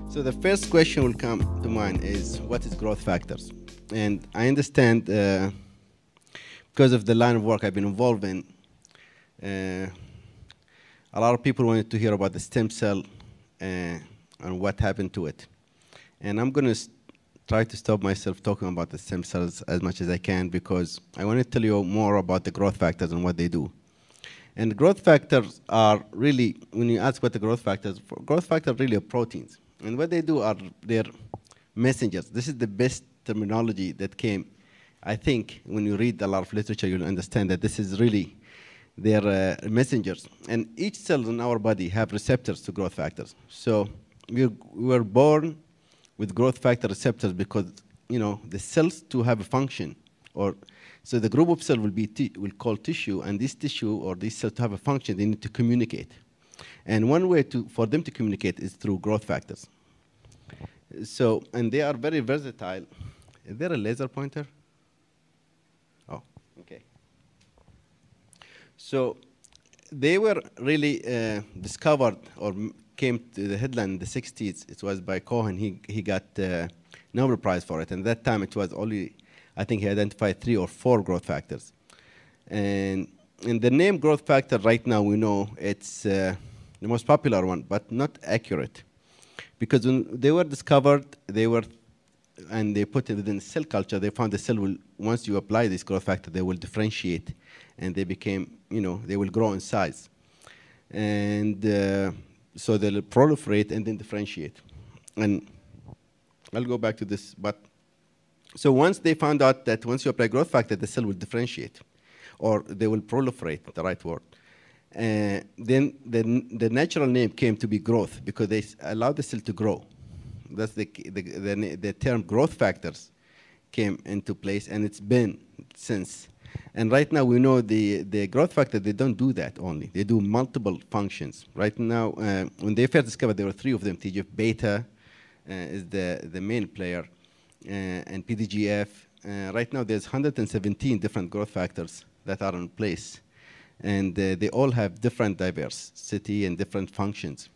So the first question will come to mind is, what is growth factors? And I understand because of the line of work I've been involved in, a lot of people wanted to hear about the stem cell and what happened to it. And I'm going to try to stop myself talking about the stem cells as much as I can, because I want to tell you more about the growth factors and what they do. And growth factors are really, when you ask what the growth factors really are proteins. And what they do are they're messengers. This is the best terminology that came. I think when you read a lot of literature, you'll understand that this is really their messengers. And each cell in our body have receptors to growth factors. So we were born with growth factor receptors because, you know, the cells to have a function, or so the group of cells will call tissue, and this tissue or these cells to have a function, they need to communicate. And one way for them to communicate is through growth factors. So, and they are very versatile. Is there a laser pointer? Oh, okay. So they were really discovered or came to the headline in the 60s. It was by Cohen. He got Nobel Prize for it. And at that time, it was only, I think he identified 3 or 4 growth factors. And the name growth factor right now, we know it's the most popular one, but not accurate. Because when they were discovered, and they put it within cell culture, they found the cell will, once you apply this growth factor, they will differentiate, and they became, you know, they will grow in size. And so they'll proliferate and then differentiate. And I'll go back to this, but so once they found out that once you apply growth factor, the cell will differentiate, or they will proliferate, the right word. Then the natural name came to be growth, because they allow the cell to grow. That's the term growth factors came into place, and it's been since. And right now we know the growth factor, they don't do that only. They do multiple functions. Right now, when they first discovered, there were 3 of them. TGF-beta is the main player, and PDGF. Right now there's 117 different growth factors that are in place. And they all have different diversity and different functions.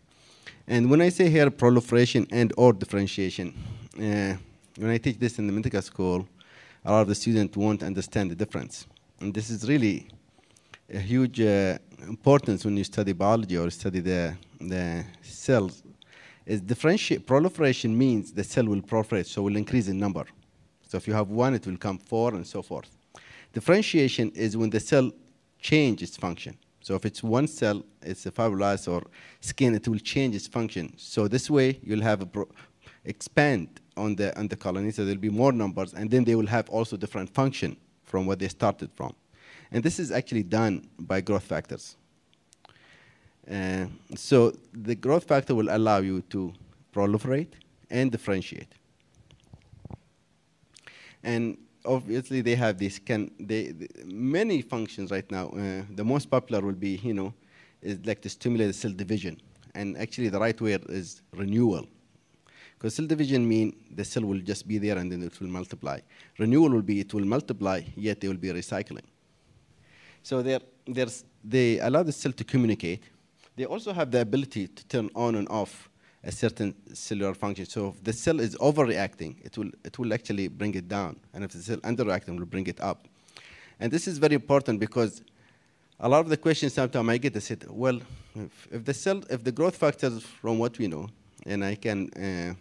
And when I say here proliferation and or differentiation, when I teach this in the medical school, a lot of the students won't understand the difference. And this is really a huge importance when you study biology or study the cells. Is proliferation means the cell will proliferate, so will increase in number. So if you have 1, it will come 4, and so forth. Differentiation is when the cell change its function. So if it's one cell, it's a fibroblast or skin, it will change its function. So this way, you'll have expand on the colony, so there'll be more numbers, and then they will have also different function from what they started from. And this is actually done by growth factors. So the growth factor will allow you to proliferate and differentiate. And obviously, they have this many functions right now. The most popular will be, you know, is like to stimulate the cell division. And actually, the right word is renewal. Because cell division means the cell will just be there and then it will multiply. Renewal will be it will multiply, yet they will be recycling. So they allow the cell to communicate. They also have the ability to turn on and off a certain cellular function. So if the cell is overreacting, it will actually bring it down. And if the cell underreacting, it will bring it up. And this is very important because a lot of the questions sometimes I get, they say, well, if the growth factors from what we know, and I can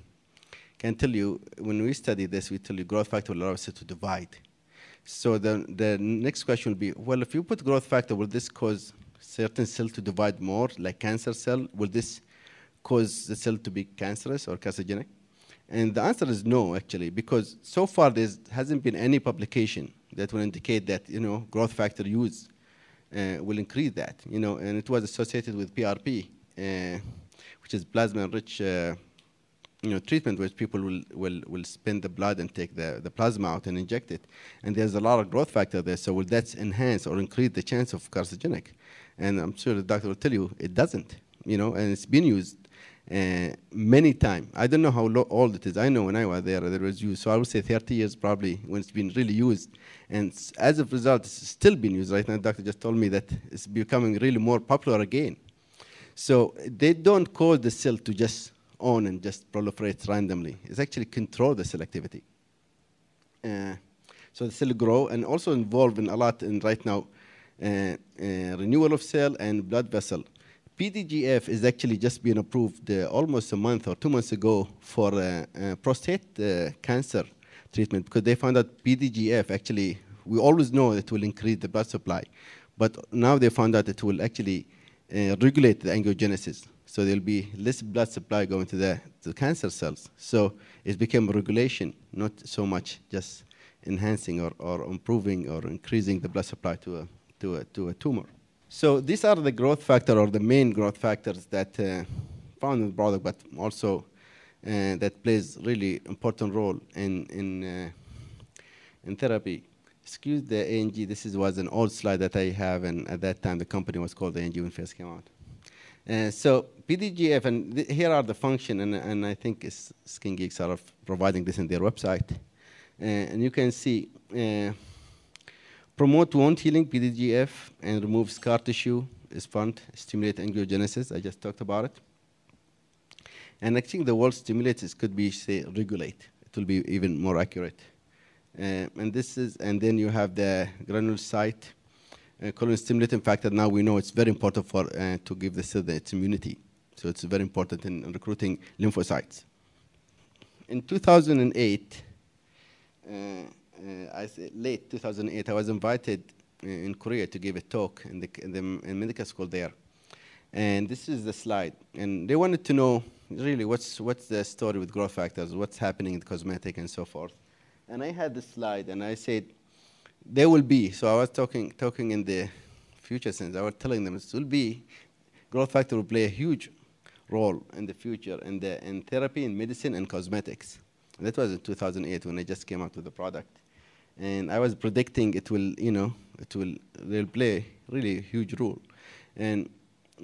tell you, when we study this, we tell you growth factor will allow us to divide. So the next question will be, well, if you put growth factor, will this cause certain cell to divide more, like cancer cell? Will this cause the cell to be cancerous or carcinogenic? And the answer is no, actually, because so far there hasn't been any publication that will indicate that, you know, growth factor use will increase that, you know, and it was associated with PRP, which is plasma-enriched, you know, treatment, which people will spin the blood and take the plasma out and inject it. And there's a lot of growth factor there, so will that enhance or increase the chance of carcinogenic? And I'm sure the doctor will tell you it doesn't, you know, and it's been used many times. I don't know how old it is. I know when I was there was used. So I would say 30 years probably when it's been really used. And as a result, it's still being used right now. The doctor just told me that it's becoming really more popular again. So they don't cause the cell to just own and just proliferate randomly. It's actually control the selectivity. So the cell grow and also involved in a lot in right now renewal of cell and blood vessel. PDGF is actually just been approved almost a month or 2 months ago for prostate cancer treatment, because they found out PDGF actually, we always know it will increase the blood supply, but now they found out it will actually regulate the angiogenesis. So there'll be less blood supply going to the cancer cells. So it became regulation, not so much just enhancing or improving or increasing the blood supply to a tumor. So these are the growth factor or the main growth factors that found in the product, but also that plays really important role in therapy. Excuse the ANG. This was an old slide that I have, and at that time the company was called ANG when it first came out. So PDGF, and here are the function, and I think Skin Geeks are providing this in their website. And you can see promote wound healing, PDGF, and remove scar tissue is fun, stimulate angiogenesis. I just talked about it. And I think the word stimulates could be, say, regulate. It will be even more accurate. And then you have the granulocyte colon stimulating factor. Now we know it's very important for to give the cell its immunity. So it's very important in recruiting lymphocytes. In 2008, late 2008, I was invited in Korea to give a talk in the medical school there. And this is the slide. And they wanted to know really what's the story with growth factors, what's happening in cosmetic and so forth. And I had this slide, and I said, there will be, so I was talking in the future sense, I was telling them it will be, growth factor will play a huge role in the future in therapy, in medicine, and cosmetics. And that was in 2008 when I just came out with the product. And I was predicting it will, they'll play really a huge role. And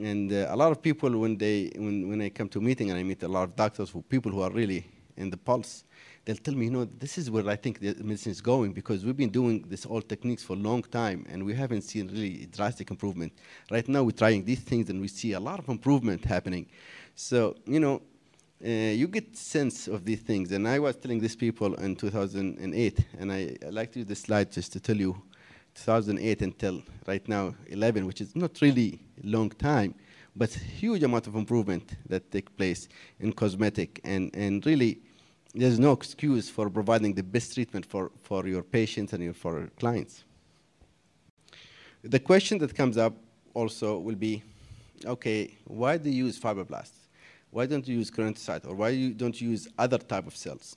a lot of people, when I come to a meeting and I meet a lot of doctors, people who are really in the pulse, they'll tell me, this is where I think the medicine is going, because we've been doing this old techniques for a long time, and we haven't seen really drastic improvement. Right now, we're trying these things, and we see a lot of improvement happening. So, you get sense of these things. And I was telling these people in 2008, and I like to use this slide just to tell you 2008 until right now 11, which is not really a long time, but huge amount of improvement that take place in cosmetic. And really, there's no excuse for providing the best treatment for your patients and for your clients. The question that comes up also will be, okay, why do you use fibroblasts? Why don't you use keratinocyte, or why don't you use other type of cells,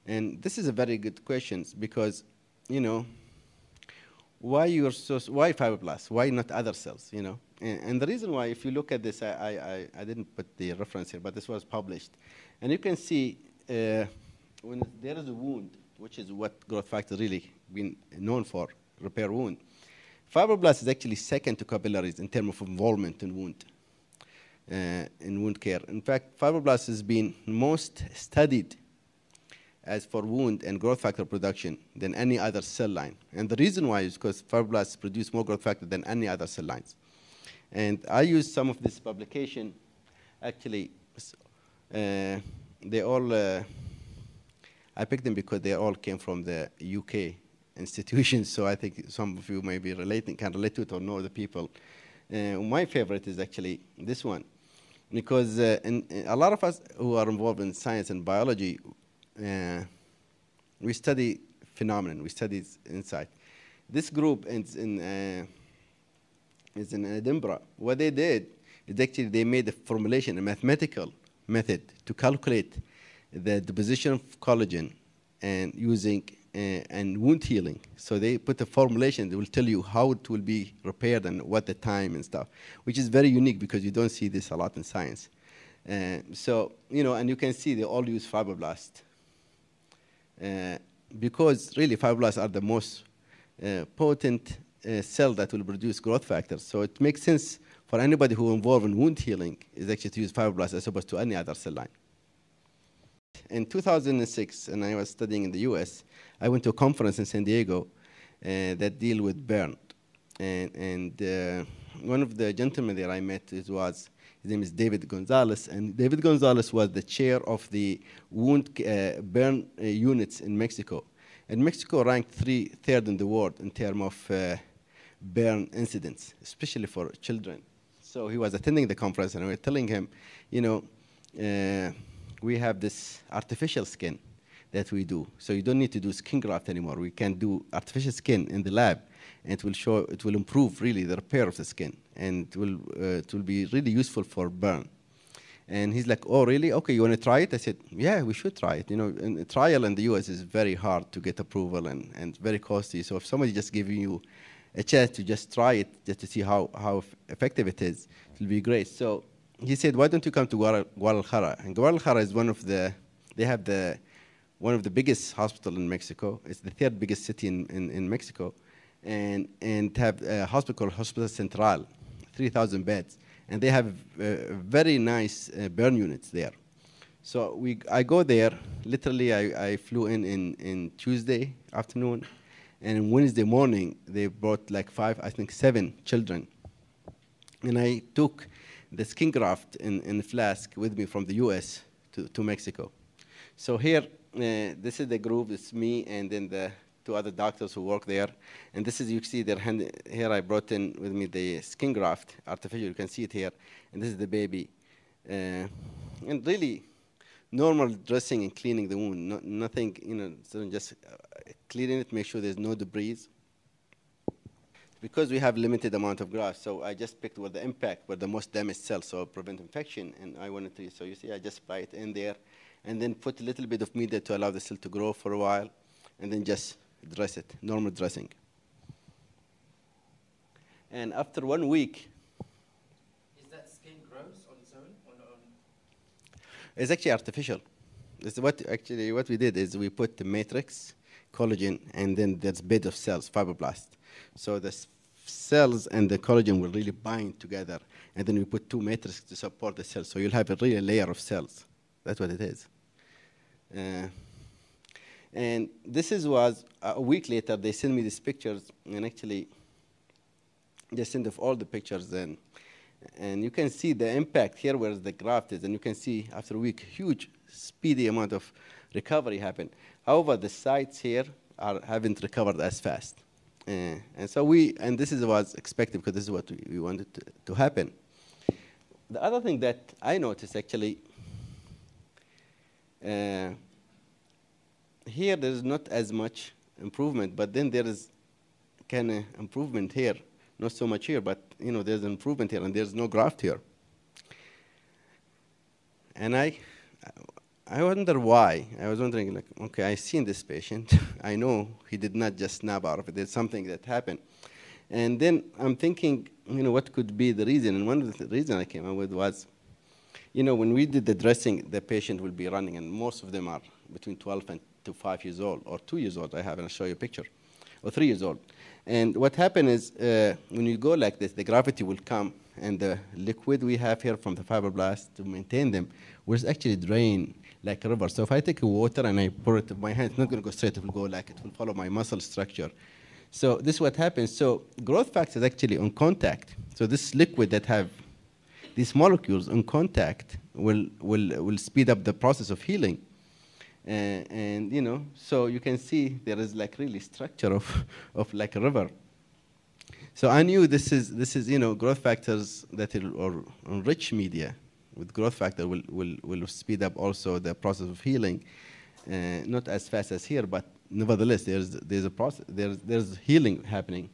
And this is a very good question, because, why fibroblasts? Why not other cells, And the reason why, if you look at this, I didn't put the reference here, but this was published. And you can see when there is a wound, which is what growth factor really been known for, repair wound, fibroblast is actually second to capillaries in terms of involvement in wound care. In fact, fibroblast has been most studied as for wound and growth factor production than any other cell line. And the reason why is because fibroblasts produce more growth factor than any other cell lines. And I used some of this publication. Actually, they all, I picked them because they all came from the UK institutions, so I think some of you may be can relate to it or know the people. My favorite is actually this one, because a lot of us who are involved in science and biology, we study phenomenon, we study insight. This group is in Edinburgh. What they did is actually they made a formulation, a mathematical method to calculate the deposition of collagen and using and wound healing. So they put a formulation that will tell you how it will be repaired and what the time and stuff, which is very unique because you don't see this a lot in science. So, and you can see they all use fibroblasts. Because really fibroblasts are the most potent cell that will produce growth factors. So it makes sense for anybody who is involved in wound healing is actually to use fibroblasts as opposed to any other cell line. In 2006, and I was studying in the US, I went to a conference in San Diego that deal with burn. And one of the gentlemen there I met, his name is David Gonzalez, and David Gonzalez was the chair of the wound burn units in Mexico. And Mexico ranked third in the world in terms of burn incidents, especially for children. So he was attending the conference, and we were telling him, you know, we have this artificial skin that we do. So you don't need to do skin graft anymore. We can do artificial skin in the lab, and it will improve really the repair of the skin, and it will be really useful for burn. And he's like, oh, really? Okay, you want to try it? I said, yeah, we should try it. You know, and a trial in the US is very hard to get approval and very costly. So if somebody just giving you a chance to just try it, just to see how effective it is, it will be great. So he said, why don't you come to Guadalajara? And Guadalajara is one of the biggest hospital in Mexico. It's the third biggest city in Mexico. And have a hospital called Hospital Central, 3,000 beds. And they have very nice burn units there. So I go there. Literally, I flew in Tuesday afternoon. And Wednesday morning, they brought like 7 children. And I took the skin graft in a flask with me from the US to Mexico. So here, this is the group. It's me and then the 2 other doctors who work there. And this is, you see their hand, here I brought in with me the skin graft, artificial, you can see it here. And this is the baby. And really, normal dressing and cleaning the wound, nothing, you know, so just cleaning it, make sure there's no debris. Because we have limited amount of graft, so I just picked where the impact, where the most damaged cells, so prevent infection, and I wanted to, so you see, I just apply it in there, and then put a little bit of media to allow the cell to grow for a while, and then just dress it, normal dressing. And after 1 week, is that skin grows on its own or not? it's actually artificial. This is what we did is we put the matrix, collagen, and then there's bed of cells, fibroblast. So the cells and the collagen will really bind together, and then we put 2 matrices to support the cells. So you'll have a real layer of cells. That's what it is. And this was a week later, they sent me these pictures, and actually they sent off all the pictures then. And you can see the impact here where the graft is, and you can see after a week, huge, speedy amount of recovery happened. However, the sites here haven't recovered as fast. And so this was expected because this is what we wanted to happen. The other thing that I noticed actually, here there is not as much improvement, but then there is kind of improvement here. Not so much here, but you know, there's an improvement here, and there's no graft here. And I wonder why. I was wondering, like, okay, I've seen this patient. I know he did not just snap out of it. There's something that happened. And then I'm thinking, you know, what could be the reason? And one of the reasons I came up with was, you know, when we did the dressing, the patient will be running, and most of them are between 12 and to 5 years old, or 2 years old. I have, and I'll show you a picture, or 3 years old. And what happened is, when you go like this, the gravity will come, and the liquid we have here from the fibroblast to maintain them will actually drain like a river. So if I take water and I pour it in my hand, it's not going to go straight, it will go like it will follow my muscle structure. So this is what happens. So growth factor is actually on contact. So this liquid that have these molecules on contact will speed up the process of healing. And you know, so you can see there is like really structure of like a river. So I knew this is you know, growth factors that or enrich media with growth factor will speed up also the process of healing, not as fast as here, but nevertheless there's a process, there's healing happening